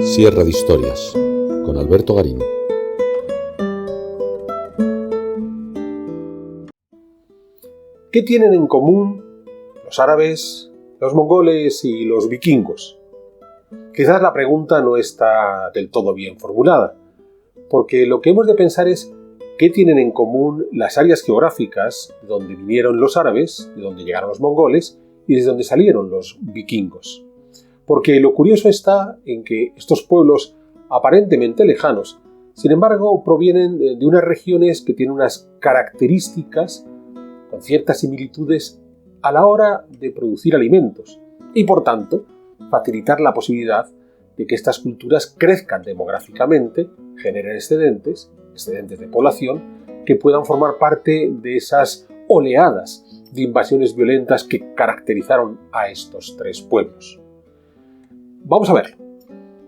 Sierra de Historias, con Alberto Garín. ¿Qué tienen en común los árabes, los mongoles y los vikingos? Quizás la pregunta no está del todo bien formulada, porque lo que hemos de pensar es qué tienen en común las áreas geográficas de donde vinieron los árabes, de donde llegaron los mongoles y desde donde salieron los vikingos. Porque lo curioso está en que estos pueblos aparentemente lejanos, sin embargo, provienen de unas regiones que tienen unas características con ciertas similitudes a la hora de producir alimentos y, por tanto, facilitar la posibilidad de que estas culturas crezcan demográficamente, generen excedentes de población, que puedan formar parte de esas oleadas de invasiones violentas que caracterizaron a estos tres pueblos. Vamos a ver.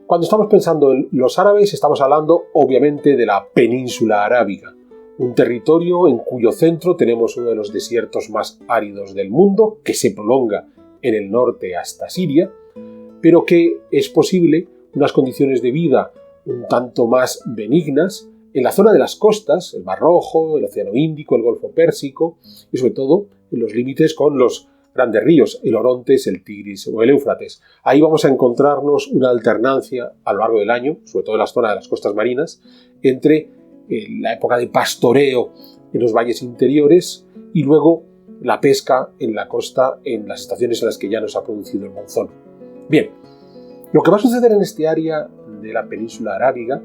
Cuando estamos pensando en los árabes, estamos hablando obviamente de la península arábiga, un territorio en cuyo centro tenemos uno de los desiertos más áridos del mundo, que se prolonga en el norte hasta Siria, pero que es posible unas condiciones de vida un tanto más benignas en la zona de las costas, el Mar Rojo, el Océano Índico, el Golfo Pérsico y sobre todo en los límites con los grandes ríos, el Orontes, el Tigris o el Éufrates. Ahí vamos a encontrarnos una alternancia a lo largo del año, sobre todo en la zona de las costas marinas, entre la época de pastoreo en los valles interiores y luego la pesca en la costa en las estaciones en las que ya nos ha producido el monzón. Bien, lo que va a suceder en este área de la península arábiga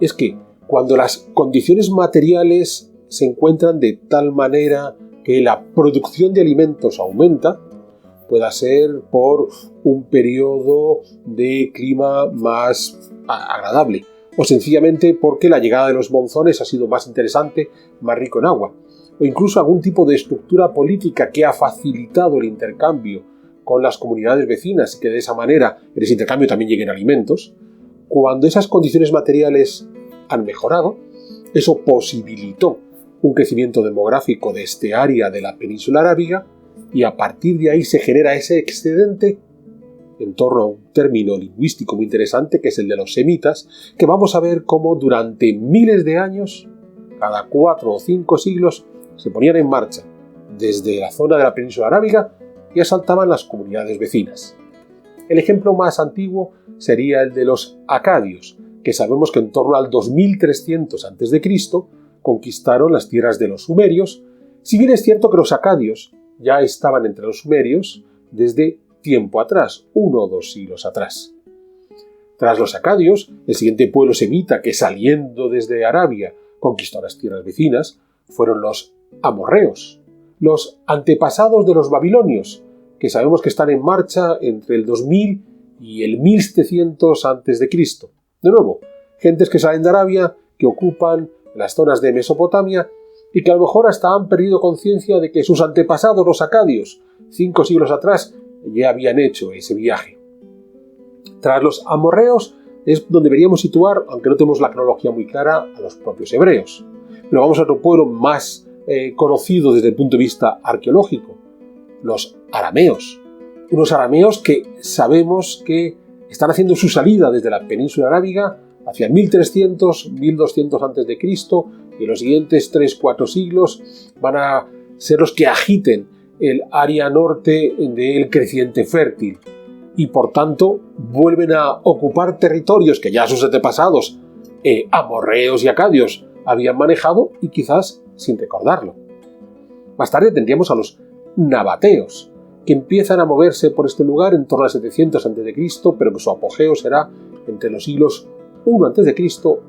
es que cuando las condiciones materiales se encuentran de tal manera que la producción de alimentos aumenta, pueda ser por un periodo de clima más agradable, o sencillamente porque la llegada de los monzones ha sido más interesante, más rico en agua, o incluso algún tipo de estructura política que ha facilitado el intercambio con las comunidades vecinas y que de esa manera en ese intercambio también lleguen alimentos. Cuando esas condiciones materiales han mejorado, eso posibilitó un crecimiento demográfico de este área de la península arábiga y a partir de ahí se genera ese excedente en torno a un término lingüístico muy interesante que es el de los semitas, que vamos a ver cómo durante miles de años, cada 4 o 5 siglos, se ponían en marcha desde la zona de la península arábiga y asaltaban las comunidades vecinas. El ejemplo más antiguo sería el de los acadios, que sabemos que en torno al 2300 a.C. conquistaron las tierras de los sumerios, si bien es cierto que los acadios ya estaban entre los sumerios desde tiempo atrás, 1 o 2 siglos atrás. Tras los acadios, el siguiente pueblo semita que saliendo desde Arabia conquistó las tierras vecinas fueron los amorreos, los antepasados de los babilonios, que sabemos que están en marcha entre el 2000 y el 1700 a.C. De nuevo, gentes que salen de Arabia, que ocupan las zonas de Mesopotamia y que a lo mejor hasta han perdido conciencia de que sus antepasados, los acadios, 5 siglos atrás, ya habían hecho ese viaje. Tras los amorreos es donde deberíamos situar, aunque no tenemos la cronología muy clara, a los propios hebreos. Pero vamos a otro pueblo más conocido desde el punto de vista arqueológico, los arameos. Unos arameos que sabemos que están haciendo su salida desde la península arábiga hacia 1300, 1200 a.C. y en los siguientes 3-4 siglos van a ser los que agiten el área norte del creciente fértil y por tanto vuelven a ocupar territorios que ya sus antepasados amorreos y acadios habían manejado y quizás sin recordarlo. Más tarde tendríamos a los nabateos, que empiezan a moverse por este lugar en torno a 700 a.C., pero que su apogeo será entre los siglos 1 a.C.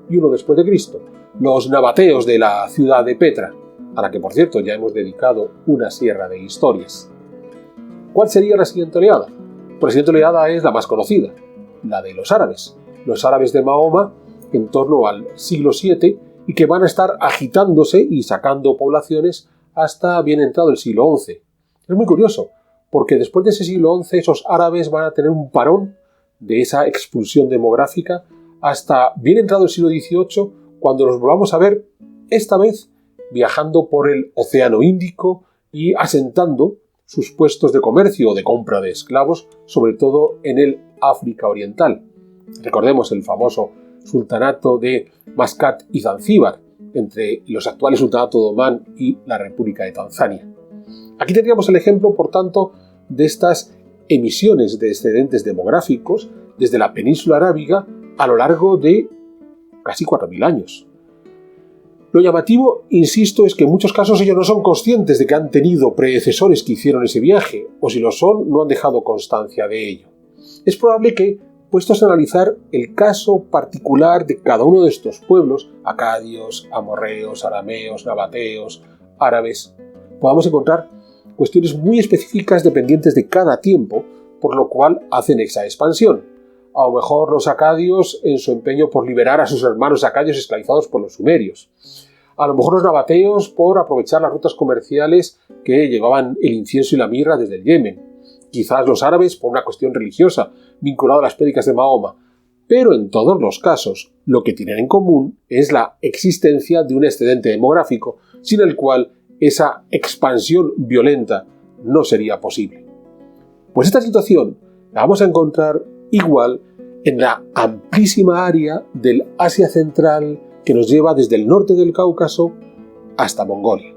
y 1 después de Cristo, los nabateos de la ciudad de Petra, a la que por cierto ya hemos dedicado una sierra de historias. ¿Cuál sería la siguiente oleada? Pues la siguiente oleada es la más conocida, la de los árabes de Mahoma en torno al siglo VII y que van a estar agitándose y sacando poblaciones hasta bien entrado el siglo XI. Es muy curioso, porque después de ese siglo XI esos árabes van a tener un parón de esa expulsión demográfica hasta bien entrado el siglo XVIII, cuando los volvamos a ver, esta vez viajando por el Océano Índico y asentando sus puestos de comercio o de compra de esclavos, sobre todo en el África Oriental. Recordemos el famoso sultanato de Mascat y Zanzíbar, entre los actuales sultanato de Omán y la República de Tanzania. Aquí tendríamos el ejemplo, por tanto, de estas emisiones de excedentes demográficos desde la península arábiga a lo largo de casi 4.000 años. Lo llamativo, insisto, es que en muchos casos ellos no son conscientes de que han tenido predecesores que hicieron ese viaje, o si lo son, no han dejado constancia de ello. Es probable que, puestos a analizar el caso particular de cada uno de estos pueblos, acadios, amorreos, arameos, nabateos, árabes, podamos encontrar cuestiones muy específicas dependientes de cada tiempo, por lo cual hacen esa expansión. A lo mejor los acadios en su empeño por liberar a sus hermanos acadios esclavizados por los sumerios. A lo mejor los nabateos por aprovechar las rutas comerciales que llevaban el incienso y la mirra desde el Yemen. Quizás los árabes por una cuestión religiosa, vinculada a las prédicas de Mahoma. Pero en todos los casos, lo que tienen en común es la existencia de un excedente demográfico, sin el cual esa expansión violenta no sería posible. Pues esta situación la vamos a encontrar igual en la amplísima área del Asia Central que nos lleva desde el norte del Cáucaso hasta Mongolia.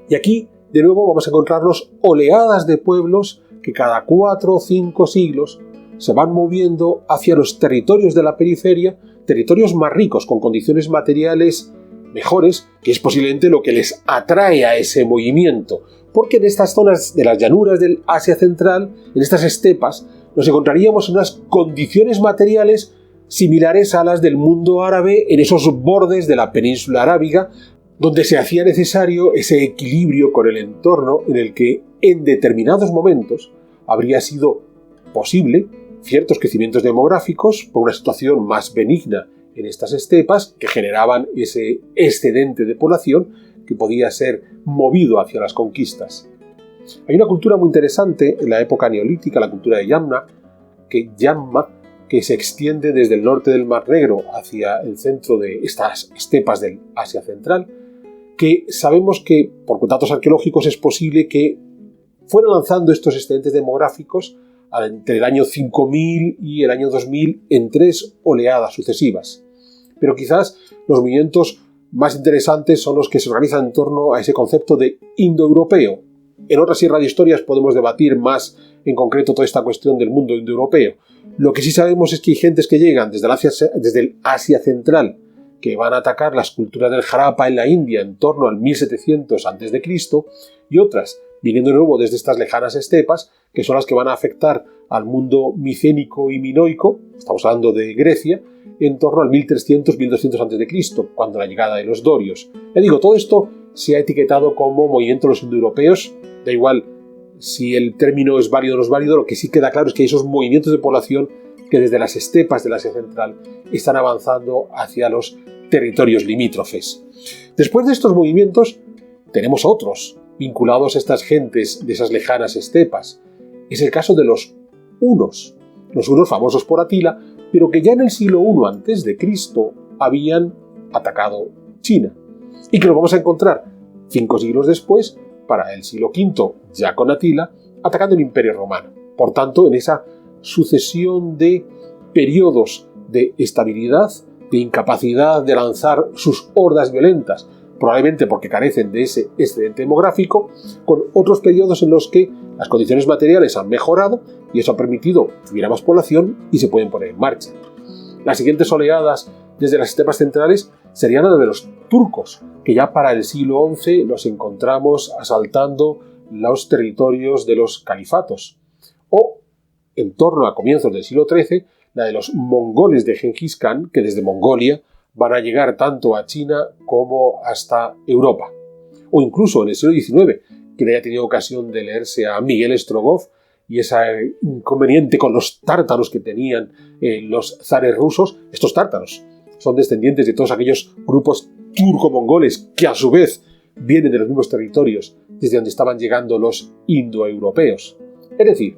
Y aquí, de nuevo, vamos a encontrarnos oleadas de pueblos que cada 4 o 5 siglos se van moviendo hacia los territorios de la periferia, territorios más ricos, con condiciones materiales mejores, que es posiblemente lo que les atrae a ese movimiento, porque en estas zonas de las llanuras del Asia Central, en estas estepas, nos encontraríamos en unas condiciones materiales similares a las del mundo árabe en esos bordes de la península arábiga, donde se hacía necesario ese equilibrio con el entorno en el que en determinados momentos habría sido posible ciertos crecimientos demográficos por una situación más benigna en estas estepas que generaban ese excedente de población que podía ser movido hacia las conquistas. Hay una cultura muy interesante en la época neolítica, la cultura de Yamna, que se extiende desde el norte del Mar Negro hacia el centro de estas estepas del Asia Central, que sabemos que por datos arqueológicos es posible que fueran lanzando estos excedentes demográficos entre el año 5000 y el año 2000 en 3 oleadas sucesivas. Pero quizás los movimientos más interesantes son los que se organizan en torno a ese concepto de indoeuropeo. En otras sierras de historias podemos debatir más en concreto toda esta cuestión del mundo indoeuropeo. Lo que sí sabemos es que hay gentes que llegan desde el Asia Central, que van a atacar las culturas del Harappa en la India en torno al 1700 a.C., y otras viniendo de nuevo desde estas lejanas estepas, que son las que van a afectar al mundo micénico y minoico, estamos hablando de Grecia, en torno al 1300-1200 a.C., cuando la llegada de los dorios. Ya digo, todo esto se ha etiquetado como movimiento de los indoeuropeos, da igual si el término es válido o no es válido, lo que sí queda claro es que hay esos movimientos de población que desde las estepas del Asia Central están avanzando hacia los territorios limítrofes. Después de estos movimientos tenemos otros vinculados a estas gentes de esas lejanas estepas. Es el caso de los hunos famosos por Atila, pero que ya en el siglo I a.C. habían atacado China y que lo vamos a encontrar 5 siglos después, para el siglo V, ya con Atila, atacando el Imperio Romano. Por tanto, en esa sucesión de periodos de estabilidad, de incapacidad de lanzar sus hordas violentas, probablemente porque carecen de ese excedente demográfico, con otros periodos en los que las condiciones materiales han mejorado y eso ha permitido que hubiera más población y se pueden poner en marcha. Las siguientes oleadas desde las estepas centrales serían las de los turcos, que ya para el siglo XI los encontramos asaltando los territorios de los califatos. O, en torno a comienzos del siglo XIII, la de los mongoles de Gengis Khan, que desde Mongolia van a llegar tanto a China como hasta Europa. O incluso en el siglo XIX, quien haya tenido ocasión de leerse a Miguel Strogoff y ese inconveniente con los tártaros que tenían los zares rusos, estos tártaros son descendientes de todos aquellos grupos turco-mongoles que a su vez vienen de los mismos territorios desde donde estaban llegando los indoeuropeos. Es decir,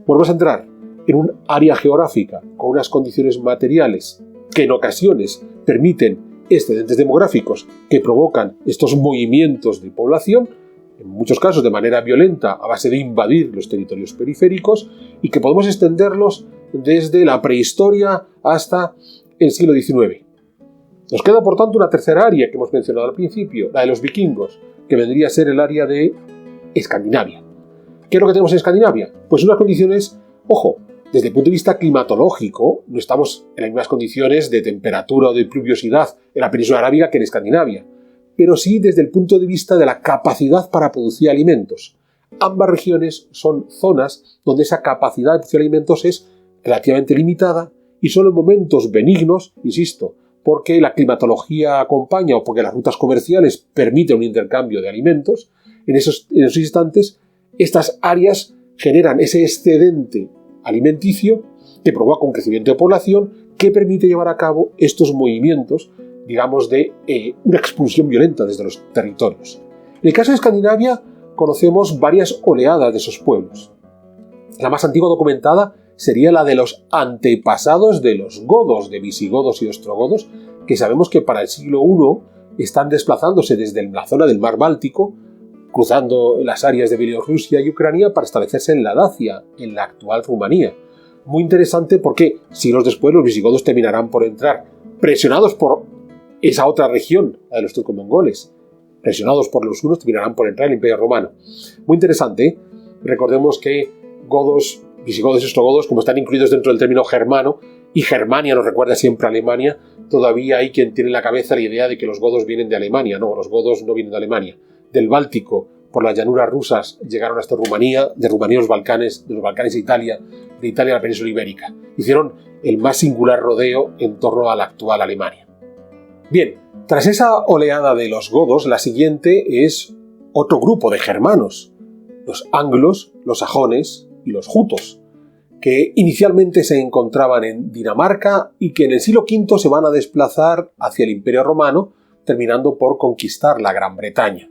volvemos a entrar en un área geográfica con unas condiciones materiales que en ocasiones permiten excedentes demográficos que provocan estos movimientos de población, en muchos casos de manera violenta a base de invadir los territorios periféricos, y que podemos extenderlos desde la prehistoria hasta el siglo XIX. Nos queda, por tanto, una tercera área que hemos mencionado al principio, la de los vikingos, que vendría a ser el área de Escandinavia. ¿Qué es lo que tenemos en Escandinavia? Pues unas condiciones, ojo, desde el punto de vista climatológico, no estamos en las mismas condiciones de temperatura o de pluviosidad en la península arábiga que en Escandinavia, pero sí desde el punto de vista de la capacidad para producir alimentos. Ambas regiones son zonas donde esa capacidad de producir alimentos es relativamente limitada y solo en momentos benignos, insisto, porque la climatología acompaña o porque las rutas comerciales permiten un intercambio de alimentos, en esos instantes estas áreas generan ese excedente alimenticio que provoca un crecimiento de población que permite llevar a cabo estos movimientos, digamos, de una expulsión violenta desde los territorios. En el caso de Escandinavia conocemos varias oleadas de esos pueblos. La más antigua documentada sería la de los antepasados de los godos, de visigodos y ostrogodos, que sabemos que para el siglo I están desplazándose desde la zona del mar Báltico, cruzando las áreas de Bielorrusia y Ucrania para establecerse en la Dacia, en la actual Rumanía. Muy interesante porque siglos después los visigodos terminarán por entrar, presionados por esa otra región, la de los turcomongoles, presionados por los hunos, terminarán por entrar en el Imperio Romano. Muy interesante, ¿eh? Recordemos que godos, visigodos y ostrogodos, como están incluidos dentro del término germano, y Germania nos recuerda siempre a Alemania, todavía hay quien tiene en la cabeza la idea de que los godos vienen de Alemania. No, los godos no vienen de Alemania. Del Báltico, por las llanuras rusas, llegaron hasta Rumanía, de Rumanía a los Balcanes, de los Balcanes a Italia, de Italia a la península ibérica. Hicieron el más singular rodeo en torno a la actual Alemania. Bien, tras esa oleada de los godos, la siguiente es otro grupo de germanos, los anglos, los sajones y los jutos, que inicialmente se encontraban en Dinamarca y que en el siglo V se van a desplazar hacia el Imperio Romano, terminando por conquistar la Gran Bretaña.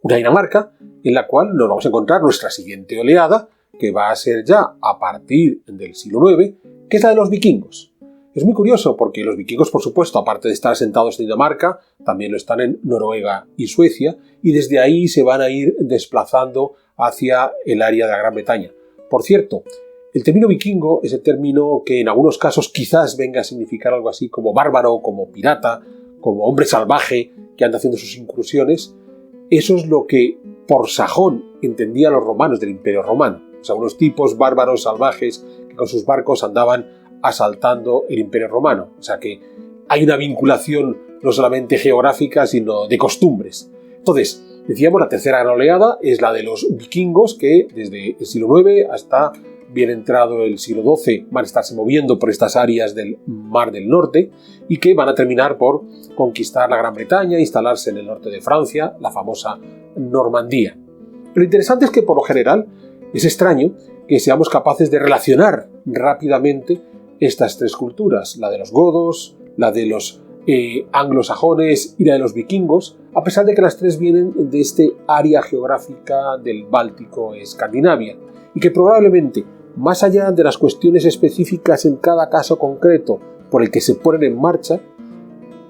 Una Dinamarca en la cual nos vamos a encontrar nuestra siguiente oleada, que va a ser ya a partir del siglo IX, que es la de los vikingos. Es muy curioso porque los vikingos, por supuesto, aparte de estar asentados en Dinamarca, también lo están en Noruega y Suecia, y desde ahí se van a ir desplazando hacia el área de la Gran Bretaña. Por cierto, el término vikingo es el término que en algunos casos quizás venga a significar algo así como bárbaro, como pirata, como hombre salvaje que anda haciendo sus incursiones. Eso es lo que por sajón entendían los romanos del Imperio Romano. O sea, unos tipos bárbaros salvajes que con sus barcos andaban asaltando el Imperio Romano. O sea que hay una vinculación no solamente geográfica, sino de costumbres. Entonces, decíamos, la tercera gran oleada es la de los vikingos, que desde el siglo IX hasta bien entrado el siglo XII van a estarse moviendo por estas áreas del Mar del Norte y que van a terminar por conquistar la Gran Bretaña, instalarse en el norte de Francia, la famosa Normandía. Lo interesante es que, por lo general, es extraño que seamos capaces de relacionar rápidamente estas tres culturas, la de los godos, la de los anglosajones y la de los vikingos, a pesar de que las tres vienen de este área geográfica del Báltico, Escandinavia, y que probablemente, más allá de las cuestiones específicas en cada caso concreto por el que se ponen en marcha,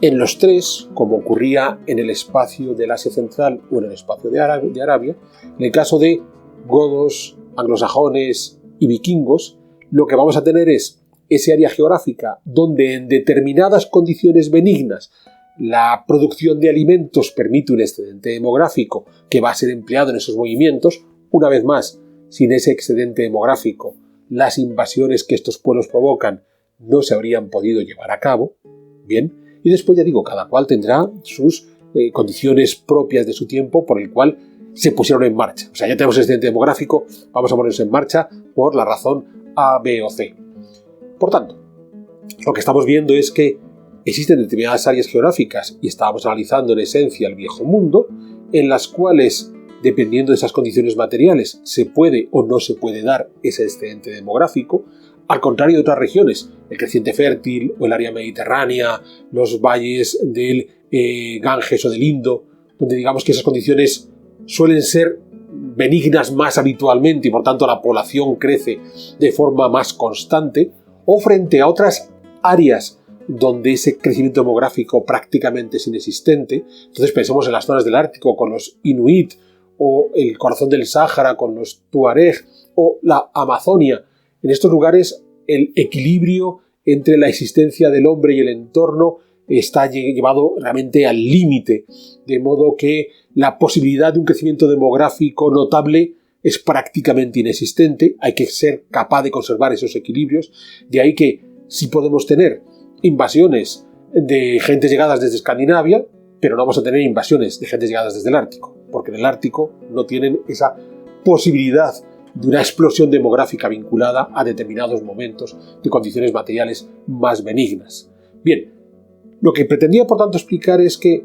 en los tres, como ocurría en el espacio del Asia Central o en el espacio de Arabia, en el caso de godos, anglosajones y vikingos, lo que vamos a tener es ese área geográfica donde en determinadas condiciones benignas la producción de alimentos permite un excedente demográfico que va a ser empleado en esos movimientos. Una vez más, sin ese excedente demográfico, las invasiones que estos pueblos provocan no se habrían podido llevar a cabo. Bien, y después ya digo, cada cual tendrá sus condiciones propias de su tiempo por el cual se pusieron en marcha. O sea, ya tenemos excedente demográfico, vamos a ponernos en marcha por la razón A, B o C. Por tanto, lo que estamos viendo es que existen determinadas áreas geográficas, y estábamos analizando en esencia el viejo mundo, en las cuales, dependiendo de esas condiciones materiales, se puede o no se puede dar ese excedente demográfico, al contrario de otras regiones, el creciente fértil o el área mediterránea, los valles del Ganges o del Indo, donde digamos que esas condiciones suelen ser benignas más habitualmente y por tanto la población crece de forma más constante, o frente a otras áreas donde ese crecimiento demográfico prácticamente es inexistente. Entonces pensemos en las zonas del Ártico con los Inuit, o el corazón del Sáhara con los Tuareg, o la Amazonia, En estos lugares el equilibrio entre la existencia del hombre y el entorno está llevado realmente al límite, de modo que la posibilidad de un crecimiento demográfico notable es prácticamente inexistente. Hay que ser capaz de conservar esos equilibrios. De ahí que sí podemos tener invasiones de gentes llegadas desde Escandinavia, pero no vamos a tener invasiones de gentes llegadas desde el Ártico, porque en el Ártico no tienen esa posibilidad de una explosión demográfica vinculada a determinados momentos de condiciones materiales más benignas. Bien, lo que pretendía por tanto explicar es que,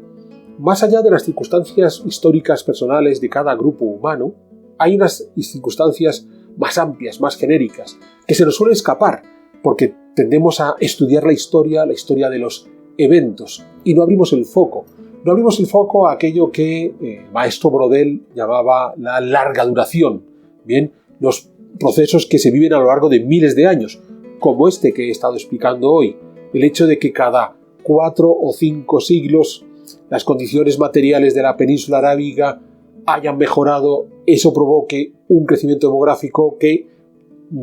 más allá de las circunstancias históricas personales de cada grupo humano, hay unas circunstancias más amplias, más genéricas, que se nos suelen escapar, porque tendemos a estudiar la historia de los eventos, y no abrimos el foco. No abrimos el foco a aquello que el maestro Brodel llamaba la larga duración. Bien, los procesos que se viven a lo largo de miles de años, como este que he estado explicando hoy. El hecho de que cada 4 o 5 siglos las condiciones materiales de la península arábiga hayan mejorado, eso provoque un crecimiento demográfico que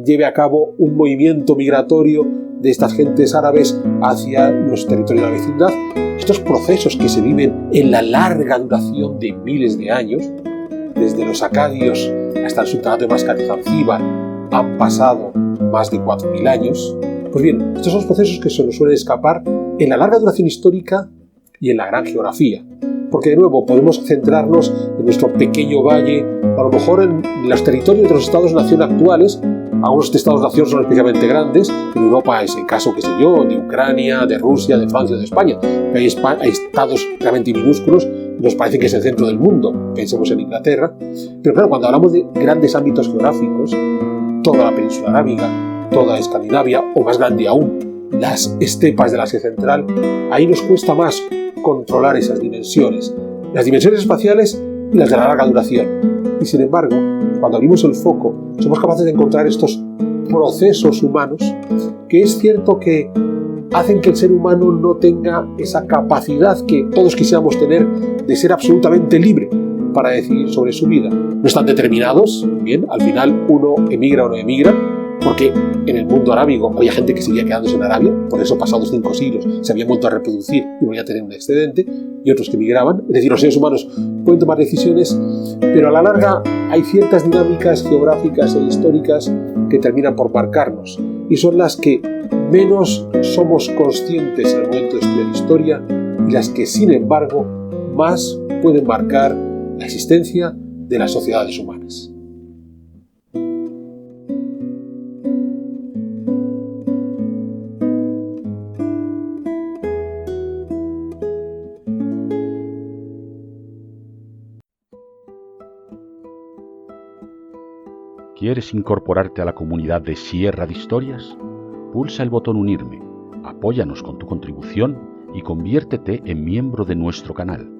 lleve a cabo un movimiento migratorio de estas gentes árabes hacia los territorios de la vecindad. Estos procesos que se viven en la larga duración de miles de años, desde los acadios hasta el sultanato de Mascar y Zanzíbar, han pasado más de 4.000 años. Pues bien, estos son los procesos que se nos suelen escapar en la larga duración histórica y en la gran geografía. Porque de nuevo podemos centrarnos en nuestro pequeño valle, a lo mejor en los territorios de los estados-nación actuales. Algunos estados-nación son especialmente grandes. En Europa es el caso, qué sé yo, de Ucrania, de Rusia, de Francia, de España. Hay estados realmente minúsculos, nos parece que es el centro del mundo. Pensemos en Inglaterra. Pero claro, cuando hablamos de grandes ámbitos geográficos, toda la península arábiga, toda Escandinavia, o más grande aún, las estepas del Asia Central, ahí nos cuesta más controlar esas dimensiones. Las dimensiones espaciales y las de la larga duración. Y sin embargo, cuando abrimos el foco, somos capaces de encontrar estos procesos humanos que es cierto que hacen que el ser humano no tenga esa capacidad que todos quisiéramos tener de ser absolutamente libre para decidir sobre su vida. No están determinados, bien, al final uno emigra o no emigra, porque en el mundo arábigo había gente que seguía quedándose en Arabia, por eso pasados 5 siglos se habían vuelto a reproducir y volvían a tener un excedente, y otros que migraban. Es decir, los seres humanos pueden tomar decisiones, pero a la larga hay ciertas dinámicas geográficas e históricas que terminan por marcarnos, y son las que menos somos conscientes en el momento de estudiar historia, y las que, sin embargo, más pueden marcar la existencia de las sociedades humanas. ¿Quieres incorporarte a la comunidad de Sierra de Historias? Pulsa el botón Unirme, apóyanos con tu contribución y conviértete en miembro de nuestro canal.